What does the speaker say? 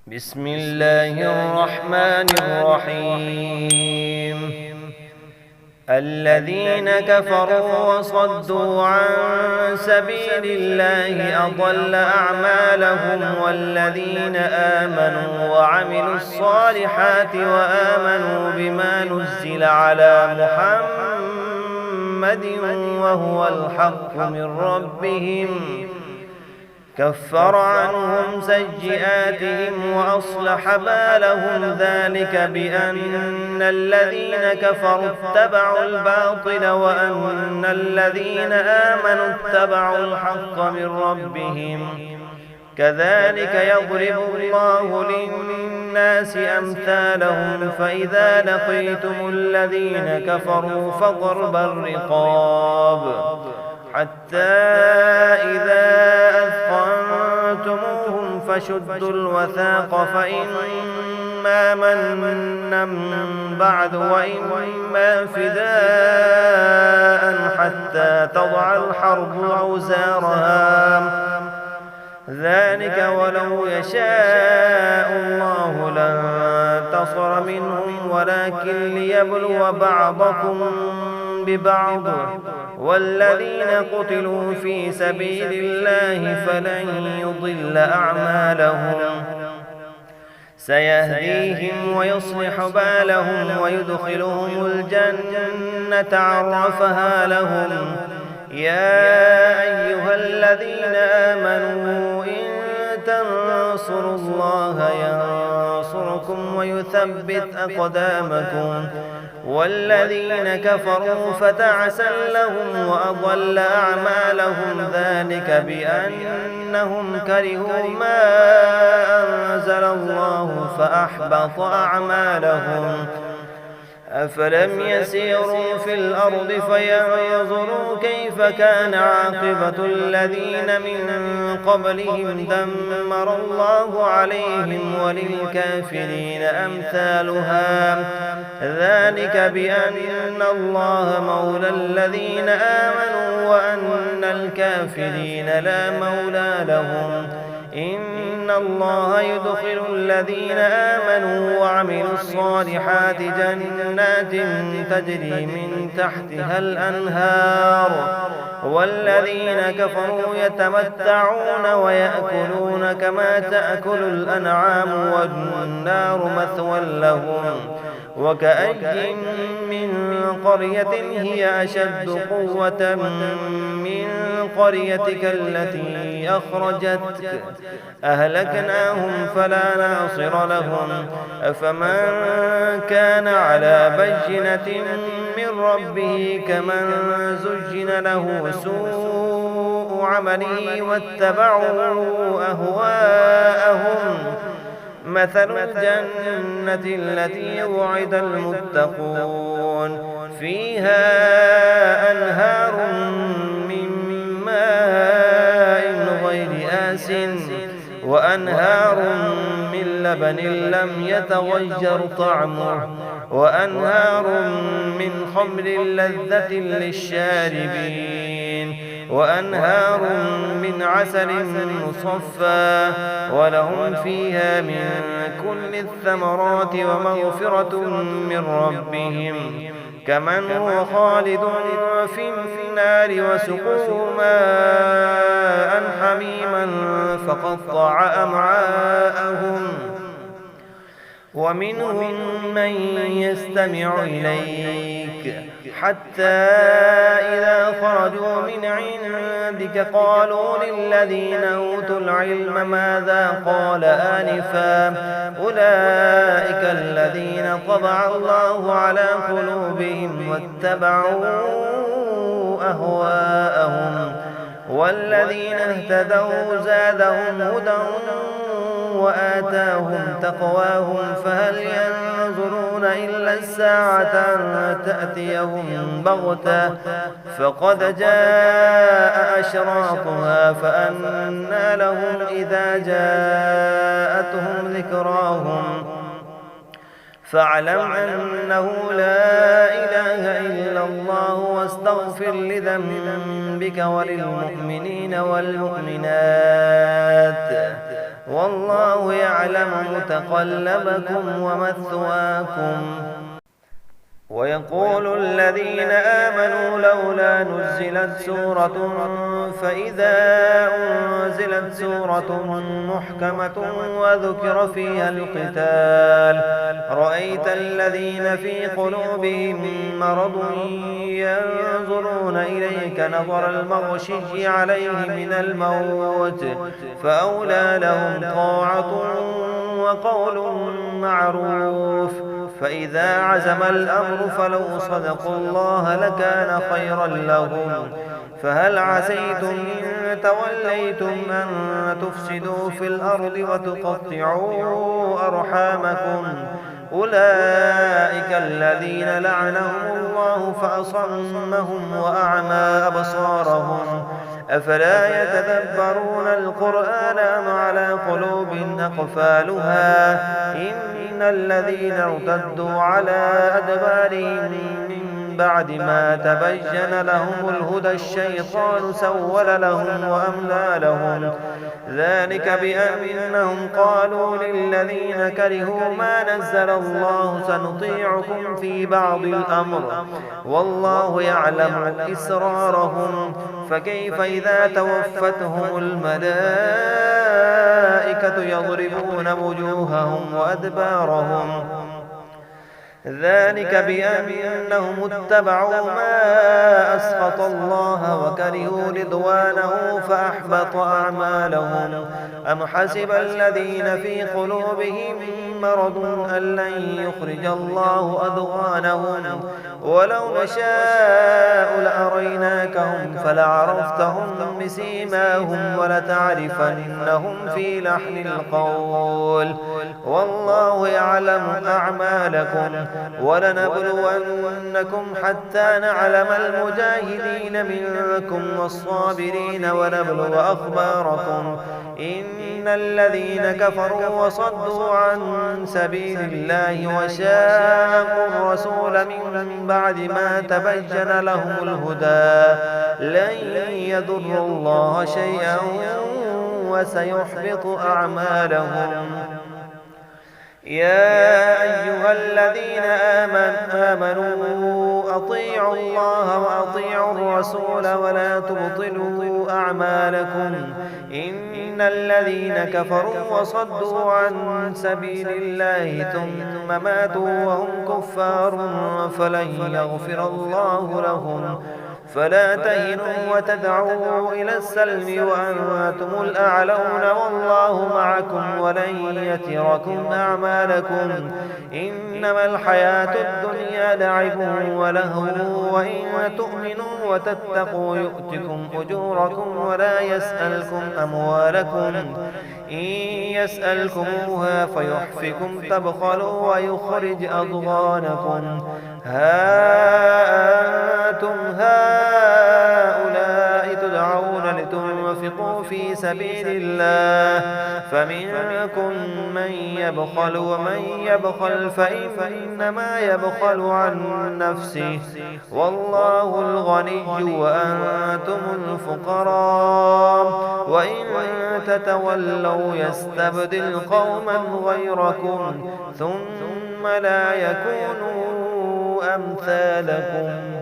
بسم الله الرحمن الرحيم. الذين كفروا وصدوا عن سبيل الله أضل أعمالهم، والذين آمنوا وعملوا الصالحات وآمنوا بما نزل على محمد وهو الحق من ربهم كفر عنهم سيئاتهم وأصلح بالهم، ذلك بأن الذين كفروا اتبعوا الباطل وأن الذين آمنوا اتبعوا الحق من ربهم، كذلك يضرب الله للناس أمثالهم، فإذا لقيتم الذين كفروا فضرب الرقاب حتى إذا أثخنتموهم فشدوا الوثاق، فإما منا بعد وإما فداء حتى تضع الحرب أوزارها، ذلك ولو يشاء الله لانتصر منهم ولكن ليبلو بعضكم ببعض، والذين قتلوا في سبيل الله فلن يضل أعمالهم، سيهديهم ويصلح بالهم ويدخلهم الجنة عرفها لهم. يا أيها الذين آمنوا إن تنصروا الله ينصركم ويثبت أقدامكم، والذين كفروا فتعسا لهم وأضل أعمالهم، ذلك بأنهم كرهوا ما أنزل الله فأحبط أعمالهم. أفلم يسيروا في الأرض فينظروا كيف كان عاقبة الذين من قبلهم، دمر الله عليهم وللكافرين أمثالها، ذلك بأن الله مولى الذين آمنوا وأن الكافرين لا مولى لهم. إن الله يدخل الذين آمنوا وعملوا الصالحات جنات تجري من تحتها الأنهار، والذين كفروا يتمتعون ويأكلون كما تأكل الأنعام والنار مثوى لهم. وكأي من قرية هي أشد قوة من قريتك التي أخرجتك أهلكناهم فلا ناصر لهم. أفمن كان على بينة من ربه كمن زين له سوء عمله واتبعوا أهواءهم، مثل الجنة التي وعد المتقون فيها أنهار من ماء غير آسٍ وأنهار من لبن لم يتغير طعمه وأنهار من خمر لذة للشاربين وأنهار من عسل مصفى، ولهم فيها من كل الثمرات ومغفرة من ربهم، كمن هو خالد في النار وسقوا ماء حميما فقطع أمعاءهم. ومنهم من يستمع إليك حتى إذا خرجوا من عندك قالوا للذين أوتوا العلم ماذا قال آنفا، أولئك الذين طبع الله على قلوبهم واتبعوا أهواءهم، والذين اهتدوا زادهم هدى وآتاهم تقواهم، فهل ينظرون إلا الساعة أن تأتيهم بغتة فقد جاء أشراطها، فأنى لهم إذا جاءتهم ذكراهم، فاعلم أنه لا إله إلا الله واستغفر لذنبك وللمؤمنين والمؤمنات. والله يعلم متقلبكم ومثواكم. ويقول الذين آمنوا لولا نزلت سورة، فإذا أنزلت سورة محكمة وذكر فيها القتال رأيت الذين في قلوبهم مرض ينظرون إليك نظر المغشي عليه من الموت، فأولى لهم طاعة وقول معروف. فإذا عزم الأمر فلو صدقوا الله لكان خيرا لهم. فهل عسيتم إن توليتم أن تفسدوا في الأرض وتقطعوا أرحامكم؟ أولئك الذين لعنهم الله فأصمهم وأعمى أبصارهم. أفلا يتدبرون القرآن أم على قلوب أقفالها؟ إن الذين ارتدوا على أدبارهم من بعد ما تبين لهم الهدى الشيطان سول لهم وأملى لهم. ذلك بأنهم قالوا للذين كرهوا ما نزل الله سنطيعكم في بعض الأمر والله يعلم إسرارهم. فكيف إذا توفتهم الملائكة يضربون وجوههم وأدبارهم؟ ذلك بأنهم اتبعوا ما أسخط الله وكرهوا رضوانه فأحبط أعمالهم. أم حسب الذين في قلوبهم مرض أن لن يخرج الله أضغانهم؟ ولو نشاء لأريناكهم فلعرفتهم بسيماهم ولتعرفنهم في لحن القول والله يعلم أعمالكم. ولنبلونكم حتى نعلم المجاهدين منكم والصابرين ونبلو أخباركم. إن الذين كفروا وصدوا عن سبيل الله وشاقوا الرسول من بعد ما تبين لهم الهدى لن يضروا الله شيئا وسيحبط أعمالهم. يا أيها الذين آمنوا أطيعوا الله وأطيعوا الرسول ولا تبطلوا أعمالكم. إن الذين كفروا وصدوا عن سبيل الله ثم ماتوا وهم كفار فلن يغفر الله لهم. فلا تهنوا وتدعوا إلى السلم وأنتم الأعلون والله معكم ولن يتركم أعمالكم. إنما الحياة الدنيا لعب ولهو وإن تؤمنوا وتتقوا يؤتكم أجوركم ولا يسألكم أموالكم. إن يسألكموها فيحفكم تبخلوا ويخرج أضغانكم. ها أنتم هؤلاء تدعون لتنفقوا في سبيل الله فمنكم من يبخل ومن يبخل فإنما يبخل عن نفسه والله الغني وأنتم الفقراء. وإن تتولوا يستبدل قوما غيركم ثم لا يكونوا أمثالكم.